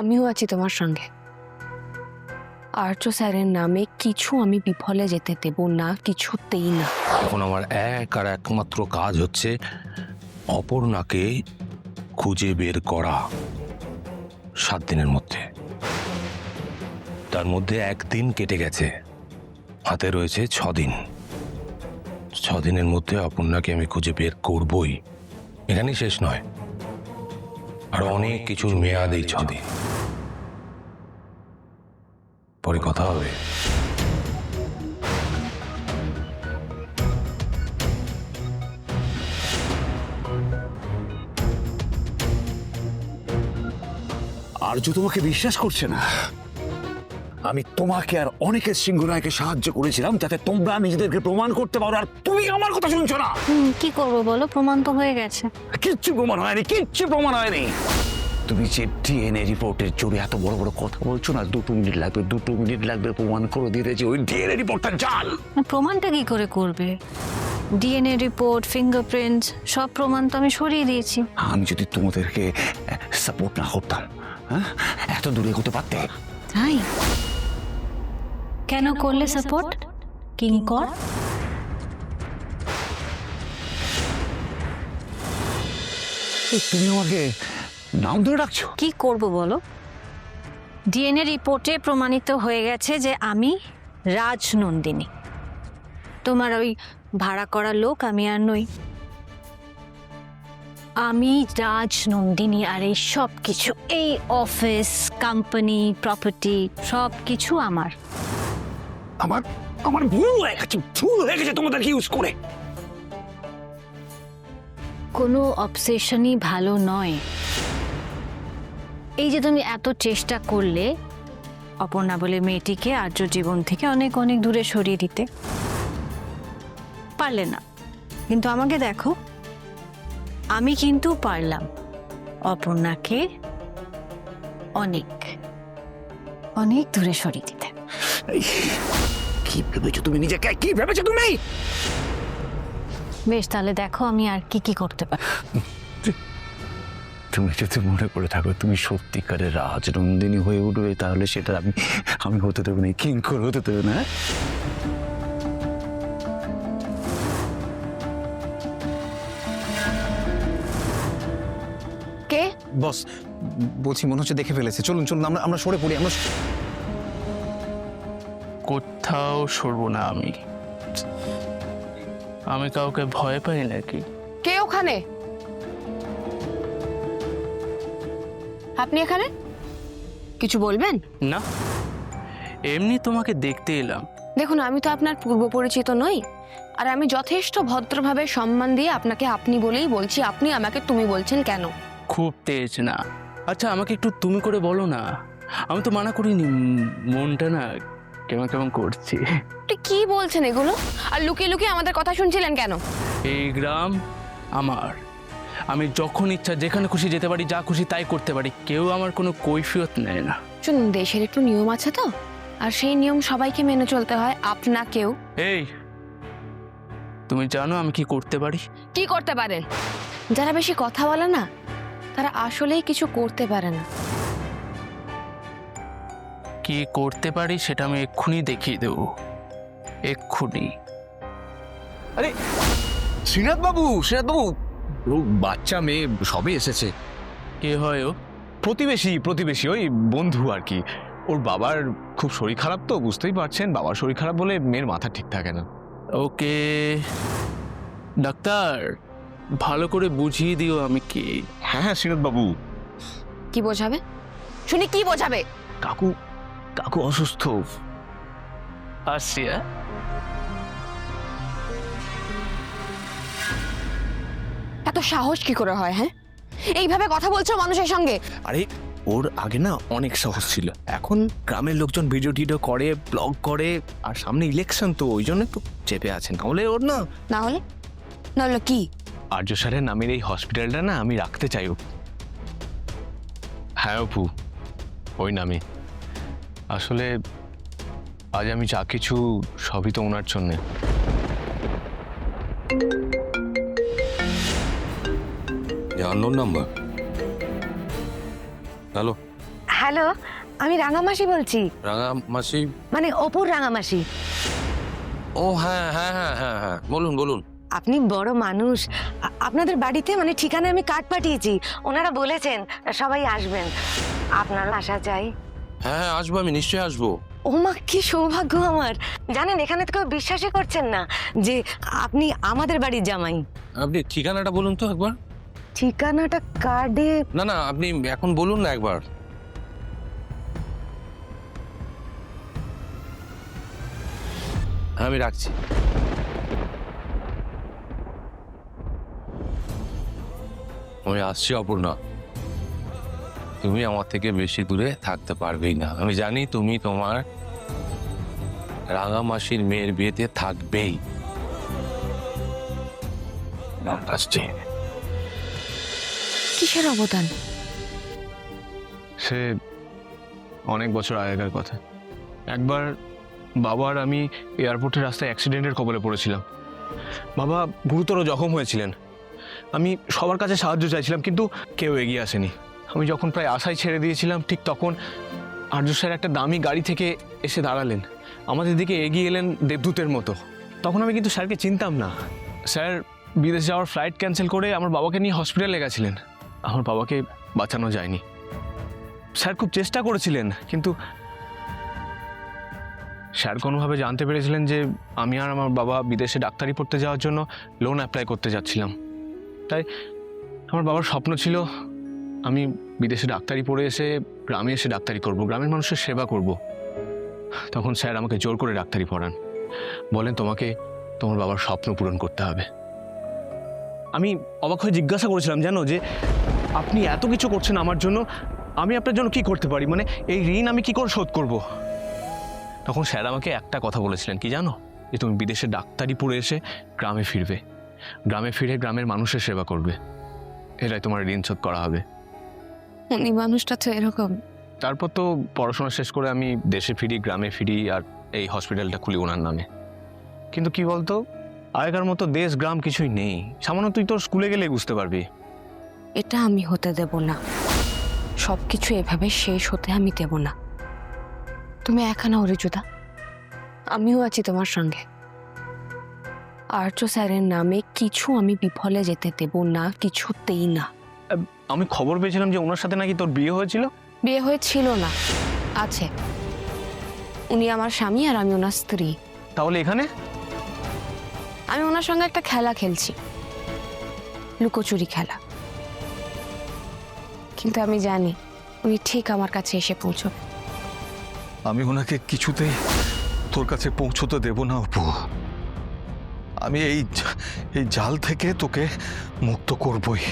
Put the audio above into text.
আমিও আছি তোমার সঙ্গে। আর্য স্যারের নামে কিছু আমি বিফলে যেতে দেব না, কিছুতেই না। এখন আমার এক আর একমাত্র কাজ হচ্ছে অপর্ণাকে খুঁজে বের করা 7 দিনের মধ্যে। তার মধ্যে 1 দিন কেটে গেছে, হাতে রয়েছে 6 দিন। 6 দিনের মধ্যে অপর্ণাকে আমি খুঁজে বের করবই। এখানেই শেষ নয়, আর অনেক কিছুর মেয়াদ এই 6 দিন। পরে কথা হবে। আর্য তোমাকে বিশ্বাস করছে না। আমি তোমাকে আর অনেকের সিংহরায়কে সাহায্য করেছিলাম যাতে তোমরা নিজেদেরকে প্রমাণ করতে পারো, আর তুমি আমার কথা শুনছো না। কি করবো বলো, প্রমাণ তো হয়ে গেছে। কিচ্ছু প্রমাণ হয়নি, কিচ্ছু প্রমাণ হয়নি। তুমি যে ডিএনএ রিপোর্টের জোরে এত বড় বড় কথা বলছো না, 2 মিনিট লাগবে, 2 মিনিট লাগবে প্রমাণ করে দিতে যে ওই ডিএনএ রিপোর্টটা জাল। প্রমাণটা কি করে করবে? ডিএনএ রিপোর্ট, ফিঙ্গারপ্রিন্ট, সব প্রমাণ তো আমি সরিয়ে দিয়েছি। আমি যদি তোমাদেরকে সাপোর্ট না করতাম, হ্যাঁ, এত দূরে এগোতে পারতে? তাই কেন করলে সাপোর্ট? কিঙ্কর, তুমি আমাকে নাম ধরে ডাকছো? কি করব বলো? ডিএনএ রিপোর্টে প্রমাণিত হয়ে গেছে যে আমি রাজনন্দিনী, তোমার ওই ভাড়া করা লোক আমি আর নই। আমি রাজনন্দিনী, আর এই সব কিছু, এই অফিস, কোম্পানি, প্রপার্টি, সব কিছু আমার। আমার আমার ভুল হয়ে গেছে, ভুল হয়ে গেছে তোমাদেরকে ইউজ করে। কোনো অবসেশনই ভালো নয়। এই যে তুমি এত চেষ্টা করলে অপর্ণা বলে মেয়েটিকে আর্য জীবন থেকে অনেক অনেক দূরে সরিয়ে দিতে, পারলে না। কিন্তু আমাকে দেখো, আমি কিন্তু পারলাম অপর্ণাকে অনেক অনেক দূরে সরিয়ে দিতে। কি ভেবেছো তুমি নিজেকে? কি ভেবেছো তুমি? বেশ, তাহলে দেখো আমি আর কি কি করতে পারি। তুমি যদি মনে করে থাকো তুমি সত্যিকারের রাজনন্দিনী হয়ে উঠবে, তাহলে সেটা আমি হতে দেবো না, কিঙ্কর হতে দেবো না। কে? বস বলছি, মনে হচ্ছে দেখে ফেলেছে। চলুন চলুন, আমরা আমরা সরে পড়ি। আমরা কোথাও সরবো না আমি। আমি কাউকে ভয় পাই নাকি? কে ওখানে? আপনি এখানে কিছু বলবেন? না, এমনি তোমাকে দেখতে এলাম। দেখুন, আমি তো আপনার পূর্ব পরিচিত নই, আর আমি যথেষ্ট ভদ্রভাবে সম্মান দিয়ে আপনাকে আপনি বলেই বলছি। আপনি আমাকে তুমি বলছেন কেন? খুব তেজ না। আচ্ছা, আমাকে একটু তুমি করে বলো না। আমি তো মানা করিনি, মনটা না কেমন কেমন করছে। আপনি কি বলছেন এগুলো? আর লুকিয়ে লুকিয়ে আমাদের কথা শুনছিলেন কেন? এই গ্রাম আমার। আমি যখন ইচ্ছা যেখানে খুশি যেতে পারি, যা খুশি তাই করতে পারি। কেউ আমার কোনো কৈফিয়ত নেয় না। শুনুন, দেশের একটু নিয়ম আছে তো, আর সেই নিয়ম সবাইকে মেনে চলতে হয়, আপনাকেও। এই, তুমি জানো আমি কি করতে পারি? কি করতে পারেন? যারা বেশি কথা বলে না, তারা আসলেই কিছু করতে পারে না। কি করতে পারি সেটা আমি এক্ষুনি দেখিয়ে দেবো, এক্ষুনি। আরে শ্রীনাথ বাবু, ও বাচ্চা মেয়ে সবে এসেছে। কে হয় ও? প্রতিবেশী ওই বন্ধু আর কি। ওর বাবার খুব শরীর খারাপ, তো বুঝতেই পারছেন, বাবার শরীর খারাপ বলে মেয়ের মাথা ঠিক থাকে না। ওকে ডাক্তার, ভালো করে বুঝিয়ে দিও আমি কে। হ্যাঁ শ্রীনাথ বাবু। কি বোঝাবে শুনি? কি বোঝাবে? কাকু কাকু অসুস্থ। আসছি। এত সাহস কি করে হয়? হ্যাঁ, এইভাবে কথা বলছো মানুষের সঙ্গে? আরে ওর আগে না অনেক সাহস ছিল, এখন গ্রামের লোকজন ভিডিও টিডিও করে, ব্লগ করে, আর সামনে ইলেকশন, তো ওই জন্য একটু চেপে আছেন। নাহলে ওর না না হলে কি? আর্য স্যারের নামের এই হসপিটালটা না আমি রাখতে চাই। হ্যাঁ অপু, ওই নামে। আসলে আজ আমি যা কিছু সবই তো ওনার জন্যে। Unknown number. হ্যালো। হ্যালো, আমি রাঙামাসি বলছি, রাঙা মাসি? মানে অপুর রাঙামাসি। ও হ্যাঁ হ্যাঁ হ্যাঁ হ্যাঁ হ্যাঁ, বলুন বলুন। আপনি বড় মানুষ, আপনাদের বাড়িতে মানে ঠিকানা আমি কার্ড পাঠিয়েছি, ওনারা বলেছেন সবাই আসবেন, আপনার আসা চাই। হ্যাঁ হ্যাঁ আসবো, আমি নিশ্চয়ই আসবো। ও মা, কি সৌভাগ্য আমার। জানেন এখানে তো কেউ বিশ্বাসই করছেন না যে আপনি আমাদের বাড়ির জামাই। আপনি ঠিকানাটা বলুন তো একবার। ঠিকানাটা কার্ডে? না না, আপনি এখন বলুন না একবার। আমি রাখছি। আমি আসছি অপূর্ণা, তুমি আমার থেকে বেশি দূরে থাকতে পারবেই না। আমি জানি তুমি তোমার রাঙা মাসির মেয়ের বিয়েতে থাকবেই। আসছি। কিসের অবদান? সে অনেক বছর আগেকার কথা। একবার বাবার আমি এয়ারপোর্টের রাস্তায় অ্যাক্সিডেন্টের কবলে পড়েছিলাম। বাবা গুরুতর জখম হয়েছিলেন। আমি সবার কাছে সাহায্য চাইছিলাম, কিন্তু কেউ এগিয়ে আসেনি। আমি যখন প্রায় আশাই ছেড়ে দিয়েছিলাম, ঠিক তখন আর্য স্যার একটা দামি গাড়ি থেকে এসে দাঁড়ালেন, আমাদের দিকে এগিয়ে এলেন দেবদূতের মতো। তখন আমি কিন্তু স্যারকে চিনতাম না। স্যার বিদেশ যাওয়ার ফ্লাইট ক্যান্সেল করে আমার বাবাকে নিয়ে হসপিটালে গেছিলেন। আমার বাবাকে বাঁচানো যায়নি। স্যার খুব চেষ্টা করেছিলেন, কিন্তু স্যার কোনোভাবে জানতে পেরেছিলেন যে আমি আর আমার বাবা বিদেশে ডাক্তারি পড়তে যাওয়ার জন্য লোন অ্যাপ্লাই করতে যাচ্ছিলাম। তাই আমার বাবার স্বপ্ন ছিল আমি বিদেশে ডাক্তারি পড়ে এসে গ্রামে এসে ডাক্তারি করব, গ্রামের মানুষের সেবা করব। তখন স্যার আমাকে জোর করে ডাক্তারি পড়ান, বলেন তোমাকে তোমার বাবার স্বপ্ন পূরণ করতে হবে। আমি অবাক হয়ে জিজ্ঞাসা করেছিলাম, জানো, যে আপনি এত কিছু করছেন আমার জন্য, আমি আপনার জন্য কি করতে পারি, মানে এই ঋণ আমি কি করে শোধ করব? তখন স্যার আমাকে একটা কথা বলেছিলেন, কি জানো, যে তুমি বিদেশে ডাক্তারি পড়ে এসে গ্রামে ফিরবে, গ্রামে ফিরে গ্রামের মানুষের সেবা করবে, এটাই তোমার ঋণ শোধ করা হবে। উনি মানুষটা তো এরকম। তারপর তো পড়াশোনা শেষ করে আমি দেশে ফিরি, গ্রামে ফিরি, আর এই হসপিটালটা খুলি ওনার নামে। কিন্তু কি বলতো, আগেকার মতো দেশ গ্রাম কিছুই নেই। সামান্য তুই তোর স্কুলে গেলেই বুঝতে পারবি। এটা আমি হতে দেব না, সবকিছু এভাবে শেষ হতে আমি দেব না। তুমি একা না অরিজুদা, আমিও আছি তোমার সঙ্গে। আর্য স্যারের নামে কিছু আমি বিফলে যেতে দেব না, কিছুতেই না। আমি খবর পেয়েছিলাম যে ওনার সাথে নাকি তোর বিয়ে হয়েছিল। বিয়ে হয়েছিল না, আছে। উনি আমার স্বামী আর আমি ওনার স্ত্রী। তাহলে এখানে আমি ওনার সঙ্গে একটা খেলা খেলছি, লুকোচুরি খেলা। কিন্তু আমি জানি উনি ঠিক আমার কাছে এসে পৌঁছবে। আমি ওনাকে কিছুতেই তোর কাছে পৌঁছতে দেব না অপু। আমি এই জাল থেকে তোকে মুক্ত করবই।